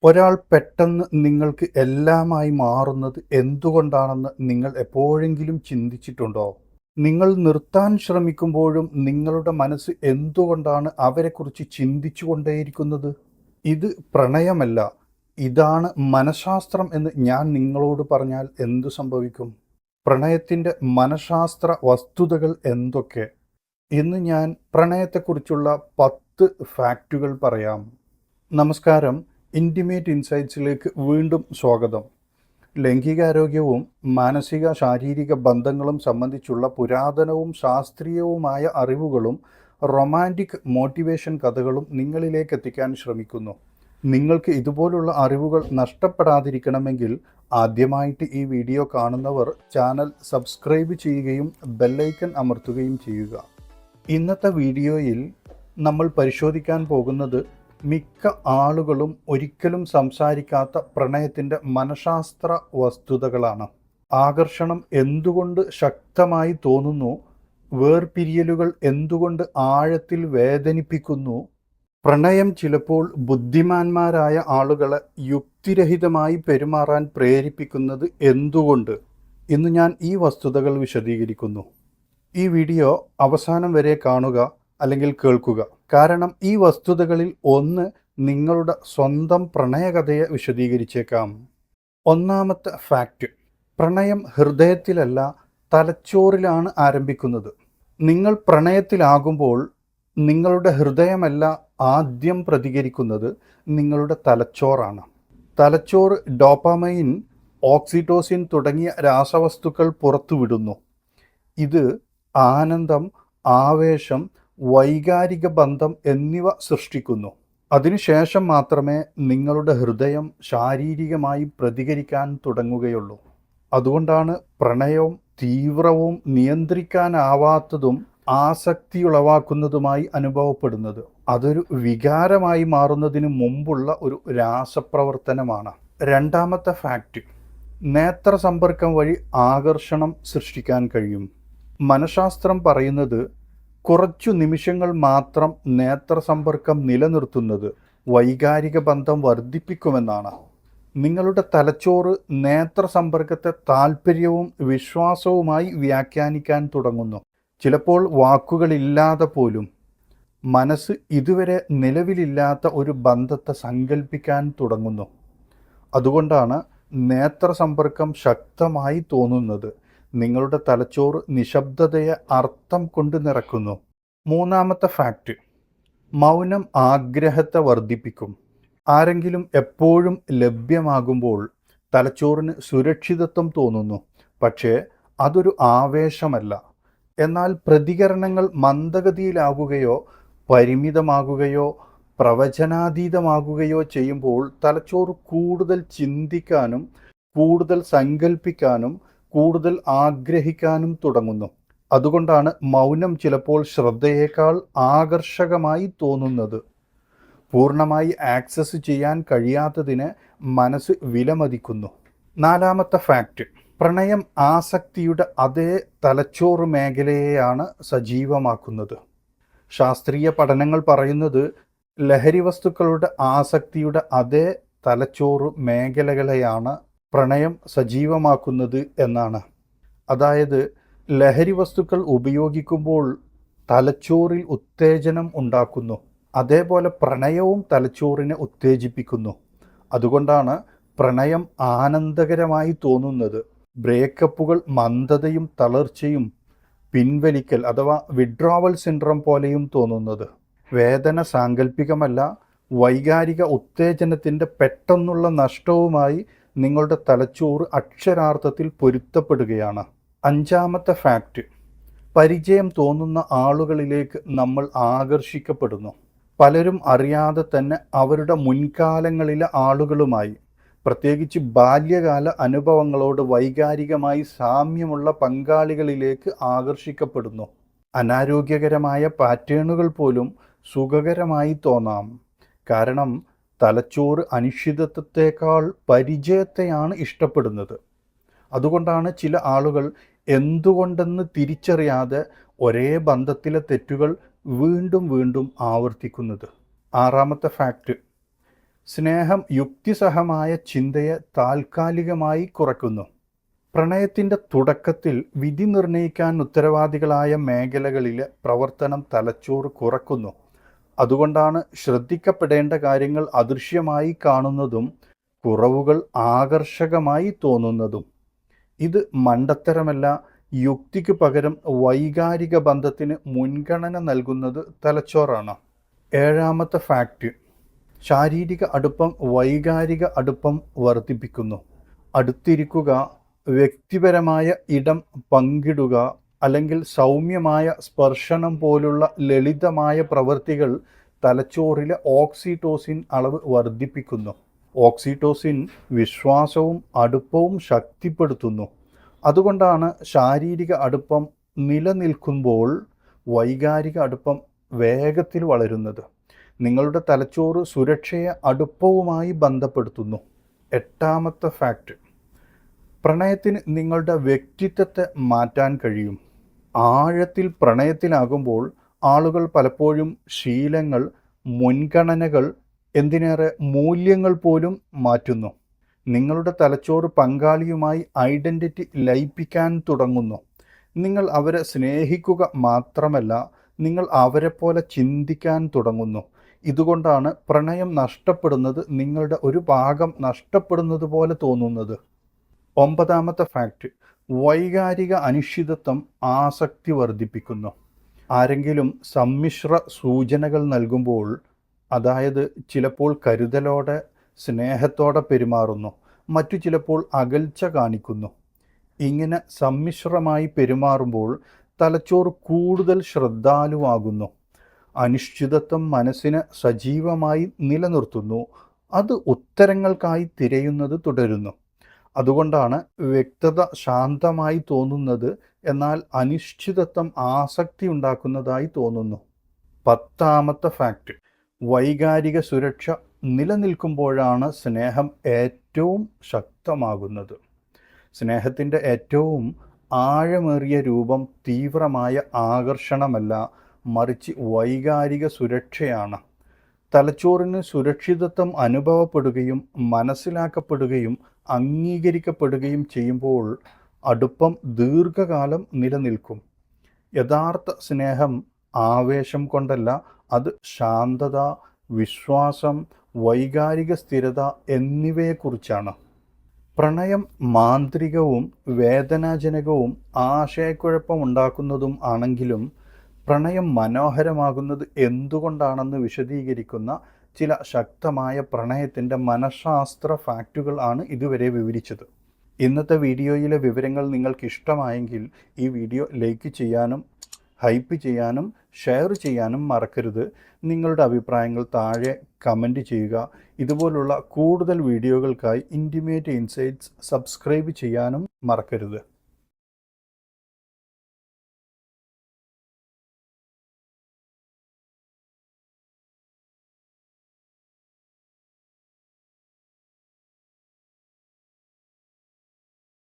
ഒരാൾ പെട്ടെന്ന് നിങ്ങൾക്ക് എല്ലാമായി മാറുന്നത് എന്തുകൊണ്ടാണെന്ന് നിങ്ങൾ എപ്പോഴെങ്കിലും ചിന്തിച്ചിട്ടുണ്ടോ? നിങ്ങൾ നിർത്താൻ ശ്രമിക്കുമ്പോഴും നിങ്ങളുടെ മനസ്സ് എന്തുകൊണ്ടാണ് അവരെക്കുറിച്ച് ചിന്തിച്ചുകൊണ്ടേയിരിക്കുന്നത്? ഇത് പ്രണയമല്ല, ഇതാണ് മനഃശാസ്ത്രം എന്ന് ഞാൻ നിങ്ങളോട് പറഞ്ഞാൽ എന്തു സംഭവിക്കും? പ്രണയത്തിൻ്റെ മനഃശാസ്ത്ര വസ്തുതകൾ എന്തൊക്കെ? ഇന്ന് ഞാൻ പ്രണയത്തെക്കുറിച്ചുള്ള 10 ഫാക്റ്റുകൾ പറയാം. നമസ്കാരം. ഇൻറ്റിമേറ്റ് ഇൻസൈറ്റ്സിലേക്ക് വീണ്ടും സ്വാഗതം. ലൈംഗികാരോഗ്യവും മാനസിക ശാരീരിക ബന്ധങ്ങളും സംബന്ധിച്ചുള്ള പുരാതനവും ശാസ്ത്രീയവുമായ അറിവുകളും റൊമാൻറ്റിക് മോട്ടിവേഷൻ കഥകളും നിങ്ങളിലേക്ക് എത്തിക്കാൻ ശ്രമിക്കുന്നു. നിങ്ങൾക്ക് ഇതുപോലുള്ള അറിവുകൾ നഷ്ടപ്പെടാതിരിക്കണമെങ്കിൽ ആദ്യമായിട്ട് ഈ വീഡിയോ കാണുന്നവർ ചാനൽ സബ്സ്ക്രൈബ് ചെയ്യുകയും ബെല്ലൈക്കൺ അമർത്തുകയും ചെയ്യുക. ഇന്നത്തെ വീഡിയോയിൽ നമ്മൾ പരിശോധിക്കാൻ പോകുന്നത് മിക്ക ആളുകളും ഒരിക്കലും സംസാരിക്കാത്ത പ്രണയത്തിൻ്റെ മനഃശാസ്ത്ര വസ്തുതകളാണ്. ആകർഷണം എന്തുകൊണ്ട് ശക്തമായി തോന്നുന്നു? വേർപിരിയലുകൾ എന്തുകൊണ്ട് ആഴത്തിൽ വേദനിപ്പിക്കുന്നു? പ്രണയം ചിലപ്പോൾ ബുദ്ധിമാന്മാരായ ആളുകളെ യുക്തിരഹിതമായി പെരുമാറാൻ പ്രേരിപ്പിക്കുന്നത് എന്തുകൊണ്ട്? ഇന്ന് ഞാൻ ഈ വസ്തുതകൾ വിശദീകരിക്കുന്നു. ഈ വീഡിയോ അവസാനം വരെ കാണുക അല്ലെങ്കിൽ കേൾക്കുക. കാരണം ഈ വസ്തുതകളിൽ ഒന്ന് നിങ്ങളുടെ സ്വന്തം പ്രണയകഥയെ വിശദീകരിച്ചേക്കാം. ഒന്നാമത്തെ ഫാക്റ്റ്: പ്രണയം ഹൃദയത്തിലല്ല, തലച്ചോറിലാണ് ആരംഭിക്കുന്നത്. നിങ്ങൾ പ്രണയത്തിലാകുമ്പോൾ നിങ്ങളുടെ ഹൃദയമല്ല ആദ്യം പ്രതികരിക്കുന്നത്, നിങ്ങളുടെ തലച്ചോറാണ്. തലച്ചോർ ഡോപാമൈൻ, ഓക്സിറ്റോസിൻ തുടങ്ങിയ രാസവസ്തുക്കൾ പുറത്തുവിടുന്നു. ഇത് ആനന്ദം, ആവേശം, വൈകാരിക ബന്ധം എന്നിവ സൃഷ്ടിക്കുന്നു. അതിനുശേഷം മാത്രമേ നിങ്ങളുടെ ഹൃദയം ശാരീരികമായി പ്രതികരിക്കാൻ തുടങ്ങുകയുള്ളൂ. അതുകൊണ്ടാണ് പ്രണയവും തീവ്രവും നിയന്ത്രിക്കാനാവാത്തതും ആസക്തിയുളവാക്കുന്നതുമായി അനുഭവപ്പെടുന്നത്. അതൊരു വികാരമായി മാറുന്നതിന് മുമ്പുള്ള ഒരു രാസപ്രവർത്തനമാണ്. രണ്ടാമത്തെ ഫാക്റ്റ്: നേത്രസമ്പർക്കം വഴി ആകർഷണം സൃഷ്ടിക്കാൻ കഴിയും. മനഃശാസ്ത്രം പറയുന്നത് കുറച്ചു നിമിഷങ്ങൾ മാത്രം നേത്രസമ്പർക്കം നിലനിർത്തുന്നത് വൈകാരിക ബന്ധം വർദ്ധിപ്പിക്കുമെന്നാണ്. നിങ്ങളുടെ തലച്ചോറ് നേത്രസമ്പർക്കത്തെ താല്പര്യവും വിശ്വാസവുമായി വ്യാഖ്യാനിക്കാൻ തുടങ്ങുന്നു. ചിലപ്പോൾ വാക്കുകളില്ലാതെ പോലും മനസ്സ് ഇതുവരെ നിലവിലില്ലാത്ത ഒരു ബന്ധത്തെ സങ്കല്പിക്കാൻ തുടങ്ങുന്നു. അതുകൊണ്ടാണ് നേത്രസമ്പർക്കം ശക്തമായി തോന്നുന്നത്. നിങ്ങളുടെ തലച്ചോറ് നിശബ്ദതയെ അർത്ഥം കൊണ്ട് നിറക്കുന്നു. മൂന്നാമത്തെ ഫാക്റ്റ്: മൗനം ആഗ്രഹത്തെ വർദ്ധിപ്പിക്കും. ആരെങ്കിലും എപ്പോഴും ലഭ്യമാകുമ്പോൾ തലച്ചോറിന് സുരക്ഷിതത്വം തോന്നുന്നു. പക്ഷേ അതൊരു ആവേശമല്ല. എന്നാൽ പ്രതികരണങ്ങൾ മന്ദഗതിയിലാകുകയോ പരിമിതമാകുകയോ പ്രവചനാതീതമാകുകയോ ചെയ്യുമ്പോൾ തലച്ചോറ് കൂടുതൽ ചിന്തിക്കാനും കൂടുതൽ സങ്കല്പിക്കാനും കൂടുതൽ ആഗ്രഹിക്കാനും തുടങ്ങുന്നു. അതുകൊണ്ടാണ് മൗനം ചിലപ്പോൾ ശ്രദ്ധയേക്കാൾ ആകർഷകമായി തോന്നുന്നത്. പൂർണ്ണമായി ആക്സസ് ചെയ്യാൻ കഴിയാത്തതിന് മനസ്സ് വിലമതിക്കുന്നു. നാലാമത്തെ ഫാക്റ്റ്: പ്രണയം ആസക്തിയുടെ അതേ തലച്ചോറ് മേഖലയെയാണ് സജീവമാക്കുന്നത്. ശാസ്ത്രീയ പഠനങ്ങൾ പറയുന്നത് ലഹരി വസ്തുക്കളുടെ ആസക്തിയുടെ അതേ തലച്ചോറ് മേഖലകളെയാണ് പ്രണയം സജീവമാക്കുന്നത് എന്നാണ്. അതായത് ലഹരി വസ്തുക്കൾ ഉപയോഗിക്കുമ്പോൾ തലച്ചോറിൽ ഉത്തേജനം ഉണ്ടാക്കുന്നു. അതേപോലെ പ്രണയവും തലച്ചോറിനെ ഉത്തേജിപ്പിക്കുന്നു. അതുകൊണ്ടാണ് പ്രണയം ആനന്ദകരമായി തോന്നുന്നത്. ബ്രേക്കപ്പുകൾ മന്ദതയും തളർച്ചയും പിൻവലിക്കൽ അഥവാ വിഡ്രോവൽ സിൻഡ്രോം പോലെയും തോന്നുന്നത്. വേദന സാങ്കല്പികമല്ല, വൈകാരിക ഉത്തേജനത്തിൻ്റെ പെട്ടെന്നുള്ള നഷ്ടവുമായി നിങ്ങളുടെ തലച്ചോറ് അക്ഷരാർത്ഥത്തിൽ പൊരുത്തപ്പെടുകയാണ്. അഞ്ചാമത്തെ ഫാക്റ്റ്: പരിചയം തോന്നുന്ന ആളുകളിലേക്ക് നമ്മൾ ആകർഷിക്കപ്പെടുന്നു. പലരും അറിയാതെ തന്നെ അവരുടെ മുൻകാലങ്ങളിലെ ആളുകളുമായി, പ്രത്യേകിച്ച് ബാല്യകാല അനുഭവങ്ങളോട് വൈകാരികമായി സാമ്യമുള്ള പങ്കാളികളിലേക്ക് ആകർഷിക്കപ്പെടുന്നു. അനാരോഗ്യകരമായ പാറ്റേണുകൾ പോലും സുഖകരമായി തോന്നാം. കാരണം തലച്ചോറ് അനിശ്ചിതത്വത്തേക്കാൾ പരിചയത്തെയാണ് ഇഷ്ടപ്പെടുന്നത്. അതുകൊണ്ടാണ് ചില ആളുകൾ എന്തുകൊണ്ടെന്ന് തിരിച്ചറിയാതെ ഒരേ ബന്ധത്തിലെ തെറ്റുകൾ വീണ്ടും വീണ്ടും ആവർത്തിക്കുന്നത്. ആറാമത്തെ ഫാക്റ്റ്: സ്നേഹം യുക്തിസഹമായ ചിന്തയെ താൽക്കാലികമായി കുറയ്ക്കുന്നു. പ്രണയത്തിൻ്റെ തുടക്കത്തിൽ വിധി നിർണ്ണയിക്കാൻ ഉത്തരവാദികളായ മേഖലകളിലെ പ്രവർത്തനം തലച്ചോറ് കുറക്കുന്നു. അതുകൊണ്ടാണ് ശ്രദ്ധിക്കപ്പെടേണ്ട കാര്യങ്ങൾ അദൃശ്യമായി കാണുന്നതും കുറവുകൾ ആകർഷകമായി തോന്നുന്നതും. ഇത് മണ്ടത്തരമല്ല, യുക്തിക്ക് പകരം വൈകാരിക ബന്ധത്തിന് മുൻഗണന നൽകുന്നത് തലച്ചോറാണ്. ഏഴാമത്തെ ഫാക്റ്റ്, ശാരീരിക അടുപ്പം വൈകാരിക അടുപ്പം വർദ്ധിപ്പിക്കുന്നു. അടുത്തിരിക്കുക, വ്യക്തിപരമായ ഇടം പങ്കിടുക, അല്ലെങ്കിൽ സൗമ്യമായ സ്പർശനം പോലുള്ള ലളിതമായ പ്രവൃത്തികൾ തലച്ചോറിലെ ഓക്സിറ്റോസിൻ അളവ് വർദ്ധിപ്പിക്കുന്നു. ഓക്സിറ്റോസിൻ വിശ്വാസവും അടുപ്പവും ശക്തിപ്പെടുത്തുന്നു. അതുകൊണ്ടാണ് ശാരീരിക അടുപ്പം നിലനിൽക്കുമ്പോൾ വൈകാരിക അടുപ്പം വേഗത്തിൽ വളരുന്നത്. നിങ്ങളുടെ തലച്ചോറ് സുരക്ഷയെ അടുപ്പവുമായി ബന്ധപ്പെടുത്തുന്നു. എട്ടാമത്തെ ഫാക്റ്റ്, പ്രണയത്തിന് നിങ്ങളുടെ വ്യക്തിത്വത്തെ മാറ്റാൻ കഴിയും. ആഴത്തിൽ പ്രണയത്തിലാകുമ്പോൾ ആളുകൾ പലപ്പോഴും ശീലങ്ങൾ, മുൻഗണനകൾ, എന്തിനേറെ മൂല്യങ്ങൾ പോലും മാറ്റുന്നു. നിങ്ങളുടെ തലച്ചോറ് പങ്കാളിയുമായി ഐഡൻറ്റിറ്റി ലയിപ്പിക്കാൻ തുടങ്ങുന്നു. നിങ്ങൾ അവരെ സ്നേഹിക്കുക മാത്രമല്ല, നിങ്ങൾ അവരെപ്പോലെ ചിന്തിക്കാൻ തുടങ്ങുന്നു. ഇതുകൊണ്ടാണ് പ്രണയം നഷ്ടപ്പെടുന്നത് നിങ്ങളുടെ ഒരു ഭാഗം നഷ്ടപ്പെടുന്നത് പോലെ തോന്നുന്നത്. ഒമ്പതാമത്തെ ഫാക്റ്റ്, വൈകാരിക അനിശ്ചിതത്വം ആസക്തി വർദ്ധിപ്പിക്കുന്നു. ആരെങ്കിലും സമ്മിശ്ര സൂചനകൾ നൽകുമ്പോൾ, അതായത് ചിലപ്പോൾ കരുതലോടെ സ്നേഹത്തോടെ പെരുമാറുന്നു, മറ്റു ചിലപ്പോൾ അകൽച്ച കാണിക്കുന്നു. ഇങ്ങനെ സമ്മിശ്രമായി പെരുമാറുമ്പോൾ തലച്ചോറ് കൂടുതൽ ശ്രദ്ധാലുവാകുന്നു. അനിശ്ചിതത്വം മനസ്സിനെ സജീവമായി നിലനിർത്തുന്നു. അത് ഉത്തരങ്ങൾക്കായി തിരയുന്നത് തുടരുന്നു. അതുകൊണ്ടാണ് വ്യക്തത ശാന്തമായി തോന്നുന്നത്, എന്നാൽ അനിശ്ചിതത്വം ആസക്തി ഉണ്ടാക്കുന്നതായി തോന്നുന്നു. പത്താമത്തെ ഫാക്റ്റ്, വൈകാരിക സുരക്ഷ നിലനിൽക്കുമ്പോഴാണ് സ്നേഹം ഏറ്റവും ശക്തമാകുന്നത്. സ്നേഹത്തിൻ്റെ ഏറ്റവും ആഴമേറിയ രൂപം തീവ്രമായ ആകർഷണമല്ല, മറിച്ച് വൈകാരിക സുരക്ഷയാണ്. തലച്ചോറിന് സുരക്ഷിതത്വം അനുഭവപ്പെടുകയും മനസ്സിലാക്കപ്പെടുകയും അംഗീകരിക്കപ്പെടുകയും ചെയ്യുമ്പോൾ അടുപ്പം ദീർഘകാലം നിലനിൽക്കും. യഥാർത്ഥ സ്നേഹം ആവേശം കൊണ്ടല്ല, അത് ശാന്തത, വിശ്വാസം, വൈകാരിക സ്ഥിരത എന്നിവയെക്കുറിച്ചാണ്. പ്രണയം മാന്ത്രികവും വേദനാജനകവും ആശയക്കുഴപ്പമുണ്ടാക്കുന്നതും ആണെങ്കിലും പ്രണയം മനോഹരമാകുന്നത് എന്തുകൊണ്ടാണെന്ന് വിശദീകരിക്കുന്ന ചില ശക്തമായ പ്രണയത്തിൻ്റെ മനഃശാസ്ത്ര ഫാക്റ്റുകൾ ആണ് ഇതുവരെ വിവരിച്ചത്. ഇന്നത്തെ വീഡിയോയിലെ വിവരങ്ങൾ നിങ്ങൾക്ക് ഇഷ്ടമായെങ്കിൽ ഈ വീഡിയോ ലൈക്ക് ചെയ്യാനും ഹൈപ്പ് ചെയ്യാനും ഷെയർ ചെയ്യാനും മറക്കരുത്. നിങ്ങളുടെ അഭിപ്രായങ്ങൾ താഴെ കമൻറ്റ് ചെയ്യുക. ഇതുപോലുള്ള കൂടുതൽ വീഡിയോകൾക്കായി ഇൻറ്റിമേറ്റ് ഇൻസൈറ്റ്സ് സബ്സ്ക്രൈബ് ചെയ്യാനും മറക്കരുത്.